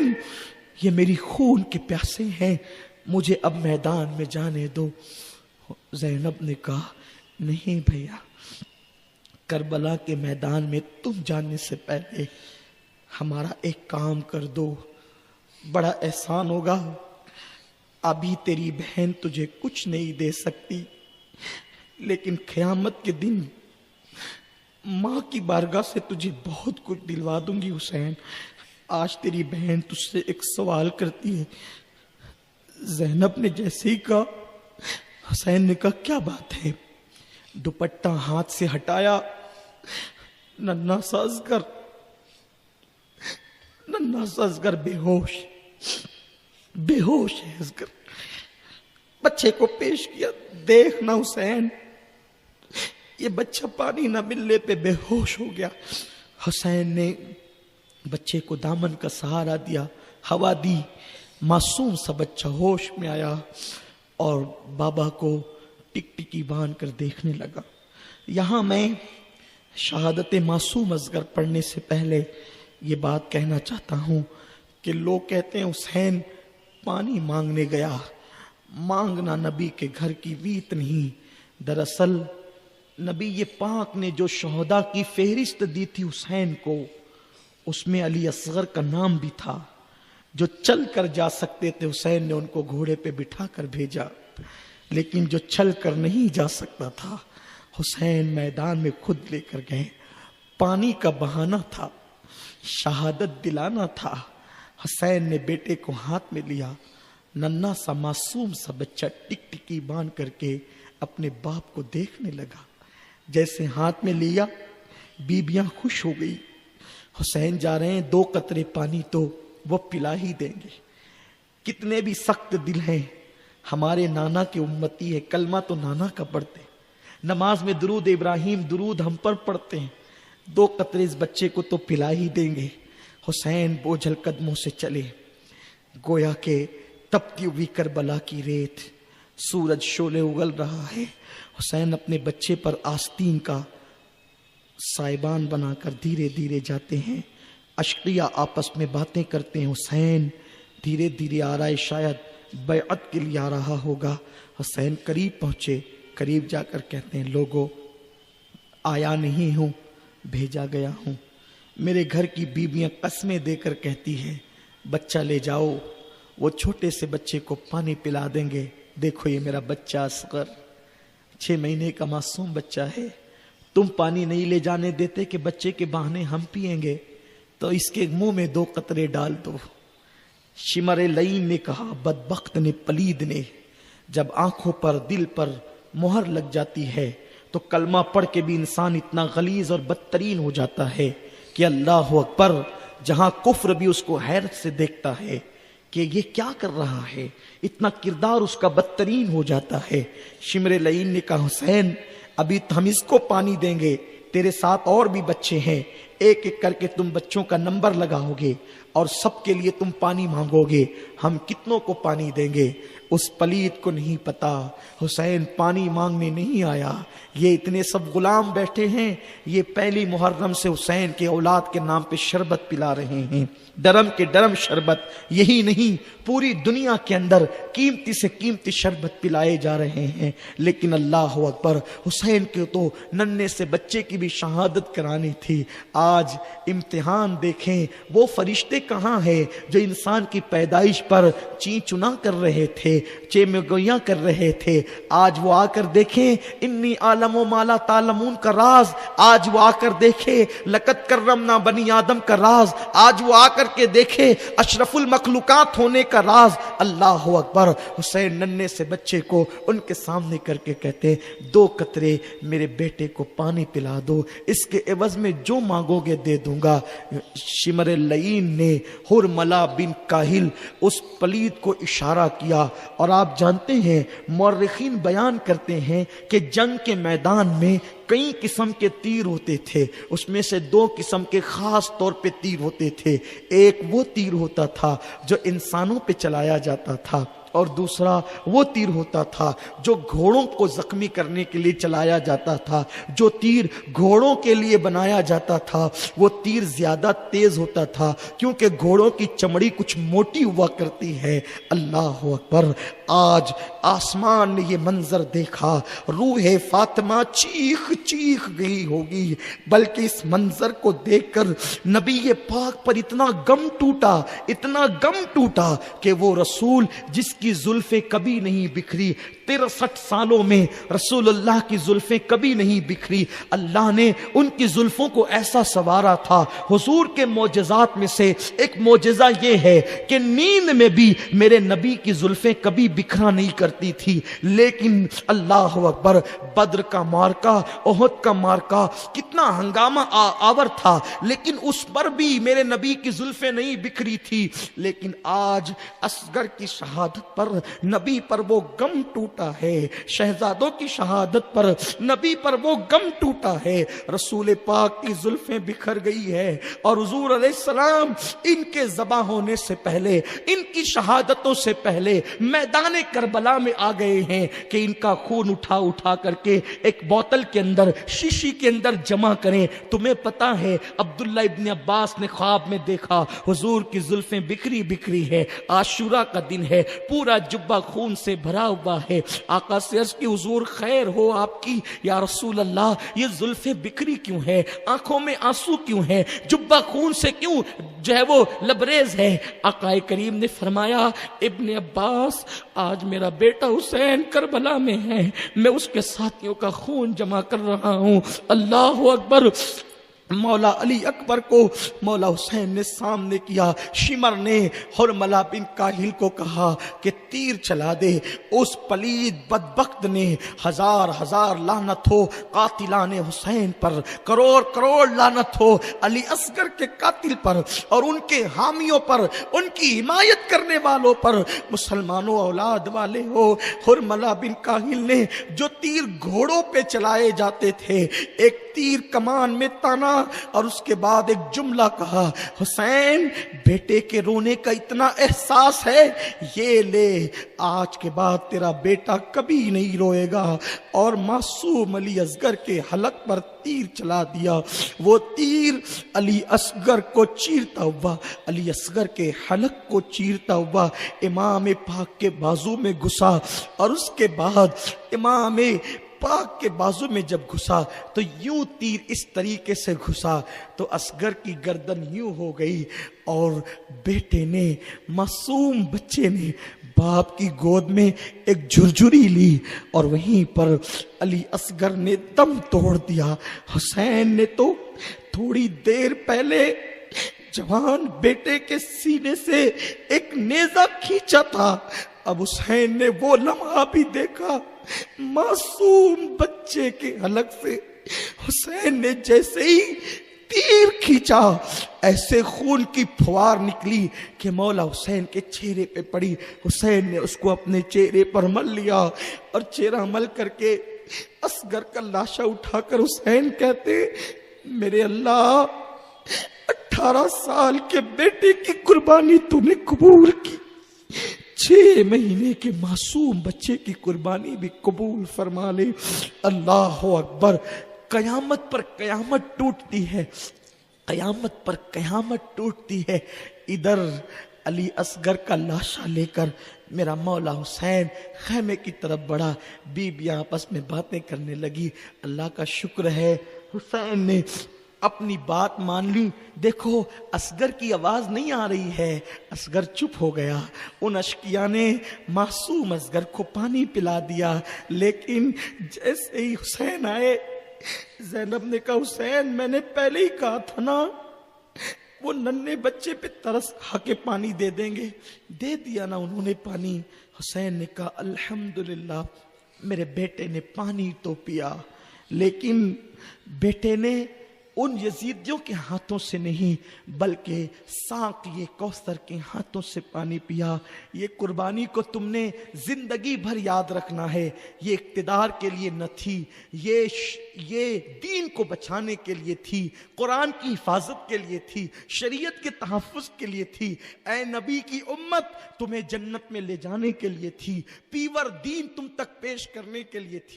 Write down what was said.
हुसैन, ये मेरी खून के प्यासे हैं, मुझे अब मैदान में जाने दो। ज़ैनब ने कहा, नहीं भैया, करबला के मैदान में तुम जाने से पहले हमारा एक काम कर दो, बड़ा एहसान होगा। अभी तेरी बहन तुझे कुछ नहीं दे सकती, लेकिन क़यामत के दिन माँ की बारगाह से तुझे बहुत कुछ दिलवा दूंगी हुसैन। आज तेरी बहन तुझसे एक सवाल करती है। ज़ैनब ने जैसे ही कहा, हुसैन ने कहा, क्या बात है? दुपट्टा हाथ से हटाया, नन्हा सा असगर बेहोश है असगर। बच्चे को पेश किया, देखना हुसैन, ये बच्चा पानी न मिलने पे बेहोश हो गया। हुसैन ने बच्चे को दामन का सहारा दिया, हवा दी, मासूम सा बच्चा होश में आया और बाबा को टिकटिकी बांध कर देखने लगा। यहां मैं शहादत मासूम असगर पढ़ने से पहले ये बात कहना चाहता हूं कि लोग कहते हैं हुसैन पानी मांगने गया। मांगना नबी के घर की रीत नहीं। दरअसल नबी ये पाक ने जो शहदा की फेहरिस्त दी थी हुसैन को, उसमें अली असगर का नाम भी था। जो चल कर जा सकते थे, हुसैन ने उनको घोड़े पे बिठा कर भेजा, लेकिन जो चल कर नहीं जा सकता था, हुसैन मैदान में खुद लेकर गए। पानी का बहाना था, शहादत दिलाना था। हुसैन ने बेटे को हाथ में लिया, नन्हा सा मासूम सा बच्चा टिकटिकी बांध करके अपने बाप को देखने लगा। जैसे हाथ में लिया, बीबियां खुश हो गई। हुसैन जा रहे हैं, 2 कतरे पानी तो वो पिला ही देंगे। कितने भी सख्त दिल हैं, हमारे नाना के उम्मती है, कलमा तो नाना का पढ़ते, नमाज में दुरूद इब्राहिम दुरूद हम पर पढ़ते हैं। 2 कतरे इस बच्चे को तो पिला ही देंगे। हुसैन बोझल कदमों से चले, गोया के तपती हुई करबला की रेत, सूरज शोले उगल रहा है। हुसैन अपने बच्चे पर आस्तीन का साइबान बनाकर धीरे धीरे जाते हैं। अशकिया आपस में बातें करते हैं। हुसैन धीरे धीरे आ रहा है, शायद बैअत के लिए आ रहा होगा। हुसैन करीब पहुंचे, करीब जाकर कहते हैं, लोगों, आया नहीं हूं, भेजा गया हूं। मेरे घर की बीबियां कस्में देकर कहती है, बच्चा ले जाओ, वो छोटे से बच्चे को पानी पिला देंगे। देखो ये मेरा बच्चा असगर 6 महीने का मासूम बच्चा है, तुम पानी नहीं ले जाने देते कि बच्चे के बहाने हम पिएंगे, तो इसके मुंह में 2 कतरे डाल दो। शिमरे लईन ने कहा, बदबख्त ने, पलीद ने, जब आंखों पर दिल पर मोहर लग जाती है तो कलमा पढ़ के भी इंसान इतना गलीज और बदतरीन हो जाता है कि अल्लाह अकबर, जहां कुफ्र भी उसको हैरत से देखता है कि ये क्या कर रहा है, इतना किरदार उसका बदतरीन हो जाता है। शिमरे लईन ने कहा, हुसैन अभी तो हम इसको पानी देंगे, तेरे साथ और भी बच्चे हैं, एक एक करके तुम बच्चों का नंबर लगाओगे और सबके लिए तुम पानी मांगोगे, हम कितनों को पानी देंगे। उस पलीद को नहीं पता हुसैन पानी मांगने नहीं आया, ये इतने सब गुलाम बैठे हैं, ये पहली मुहर्रम से हुसैन के औलाद के नाम पे शरबत पिला रहे हैं, डरम के डरम शरबत। यही नहीं, पूरी दुनिया के अंदर कीमती से कीमती शरबत पिलाए जा रहे हैं, लेकिन अल्लाह अकबर, हुसैन के तो नन्हे से बच्चे की भी शहादत करानी थी। आज इम्तिहान देखें, वो फरिश्ते कहाँ हैं जो इंसान की पैदाइश पर ची चुना कर रहे थे, चेमगोइयां कर रहे थे। आज वो आकर देखें इन्नी आलमो माला तालमून का राज, आज वो आकर देखे लकत करमना बनी आदम का राज, आज वो आकर के देखे अशरफुल मखलूकात होने का राज। अल्लाह अकबर। हुसैन नन्हे से बच्चे को उनके सामने करके कहते, 2 कतरे मेरे बेटे को पानी पिला दो, इसके एवज में जो मांगोगे दे दूंगा। शिमर लईन ने हुरमला बिन काहिल उस पलीद को इशारा किया। और आप जानते हैं, मुअर्रिखीन बयान करते हैं कि जंग के मैदान में कई किस्म के तीर होते थे, उसमें से 2 किस्म के खास तौर पे तीर होते थे। एक वो तीर होता था जो इंसानों पे चलाया जाता था, और दूसरा वो तीर होता था जो घोड़ों को जख्मी करने के लिए चलाया जाता था। जो तीर घोड़ों के लिए बनाया जाता था वो तीर ज्यादा तेज होता था, क्योंकि घोड़ों की चमड़ी कुछ मोटी हुआ करती है। अल्लाह अकबर। आज आसमान ने ये मंजर देखा, रूह फातिमा चीख चीख गई होगी, बल्कि इस मंजर को देखकर नबी ये पाक पर इतना गम टूटा, इतना गम टूटा कि वो रसूल जिसकी जुल्फे कभी नहीं बिखरी, 63 सालों में रसूलुल्लाह की जुल्फें कभी नहीं बिखरी, अल्लाह ने उनकी जुल्फों को ऐसा संवारा था। हुजूर के मोजज़ात में से एक मोजज़ा ये है कि नींद में भी मेरे नबी की जुल्फें कभी बिखरा नहीं करती थी। लेकिन अल्लाह अकबर, बद्र का मार्का, ओहद का मार्का, कितना हंगामा आवर था, लेकिन उस पर भी मेरे नबी की जुल्फें नहीं बिखरी थी। लेकिन आज असगर की शहादत पर नबी पर वो गम टूटा है, शहजादों की शहादत पर नबी पर वो गम टूटा है। रसूल पाक की जुल्फें बिखर गई है और हुजूर अलैहिस्सलाम इनके ज़बा होने से पहले, इनकी शहादतों से पहले मैदान करबला में आ गए हैं कि इनका खून उठा उठा करके एक बोतल के अंदर, शीशी के अंदर जमा करें। तुम्हें पता है अब्दुल्ला इब्न अब्बास ने ख्वाब में देखा हुजूर की जुल्फें बिखरी बिखरी है, आशूरा का दिन है, पूरा जुब्बा खून से भरा हुआ है। आका से अर्ज़ की हुजूर खैर हो आपकी, या रसूल अल्लाह ये जुल्फें बिखरी क्यों है, आंखों में आंसू क्यों है, जुब्बा खून से क्यों जो है वो लबरेज है। आका करीम ने फरमाया इब्न अब्बास, आज मेरा बेटा हुसैन करबला में है, मैं उसके साथियों का खून जमा कर रहा हूं। अल्लाह अकबर। मौला अली अकबर को मौला हुसैन ने सामने किया। शिमर ने हुरमला बिन काहिल को कहा कि तीर चला दे। उस पलीद बदबख्त ने हजार हजार लानत हो कातिलाने हुसैन पर, करोड़ करोड़ लानत हो अली असगर के कातिल पर और उनके हामियों पर, उनकी हिमायत करने वालों पर, मुसलमानों औलाद वाले हो। हुरमला बिन काहिल ने जो तीर घोड़ों पे चलाए जाते थे, एक तीर कमान में ताना और उसके बाद एक जुमला कहा, हुसैन बेटे के रोने का इतना एहसास है, ये ले आज के बाद तेरा बेटा कभी नहीं रोएगा। और मासूम अली असगर के हलक पर तीर चला दिया। वो तीर अली असगर को चीरता हुआ, अली असगर के हलक को चीरता हुआ इमाम पाक के बाजू में घुसा और उसके बाद इमाम पाक के बाजू में जब घुसा तो यूं तीर इस तरीके से घुसा तो असगर की गर्दन यूं हो गई और बेटे ने, मासूम बच्चे ने बाप की गोद में एक झुरझुरी ली और वहीं पर अली असगर ने दम तोड़ दिया। हुसैन ने तो थोड़ी देर पहले जवान बेटे के सीने से एक नेजा खींचा था, अब हुसैन ने वो लम्हा भी देखा। मासूम बच्चे के हलक से हुसैन ने जैसे ही तीर खींचा, ऐसे खून की फुहार निकली कि मौला हुसैन के चेहरे पे पड़ी। हुसैन ने उसको अपने चेहरे पर मल लिया और चेहरा मल करके असगर का लाशा उठाकर हुसैन कहते, मेरे अल्लाह 18 साल के बेटे की कुर्बानी तूने कबूल की, 6 महीने के मासूम बच्चे की कुर्बानी भी कबूल फरमा ले। अल्लाह अकबर। कयामत पर कयामत टूटती है, कयामत पर कयामत टूटती है। इधर अली असगर का लाशा लेकर मेरा मौला हुसैन खैमे की तरफ बढ़ा। बीबियां आपस में बातें करने लगी। अल्लाह का शुक्र है हुसैन ने अपनी बात मान ली। देखो असगर की आवाज नहीं आ रही है, असगर चुप हो गया। उन अशकिया ने मासूम असगर को पानी पिला दिया। लेकिन जैसे ही हुसैन आए, ज़ैनब ने कहा, हुसैन मैंने पहले ही कहा था ना वो नन्हे बच्चे पे तरस खा के पानी दे देंगे, दे दिया ना उन्होंने पानी। हुसैन ने कहा अल्हम्दुलिल्लाह मेरे बेटे ने पानी तो पिया, लेकिन बेटे ने उन यजीदियों के हाथों से नहीं बल्कि साक ये कौसर के हाथों से पानी पिया। ये कुर्बानी को तुमने जिंदगी भर याद रखना है। ये इक्तिदार के लिए न थी, ये दीन को बचाने के लिए थी, कुरान की हिफाजत के लिए थी, शरीयत के तहफ़्फ़ुज़ के लिए थी। ऐ नबी की उम्मत, तुम्हें जन्नत में ले जाने के लिए थी, पीवर दीन तुम तक पेश करने के लिए थी।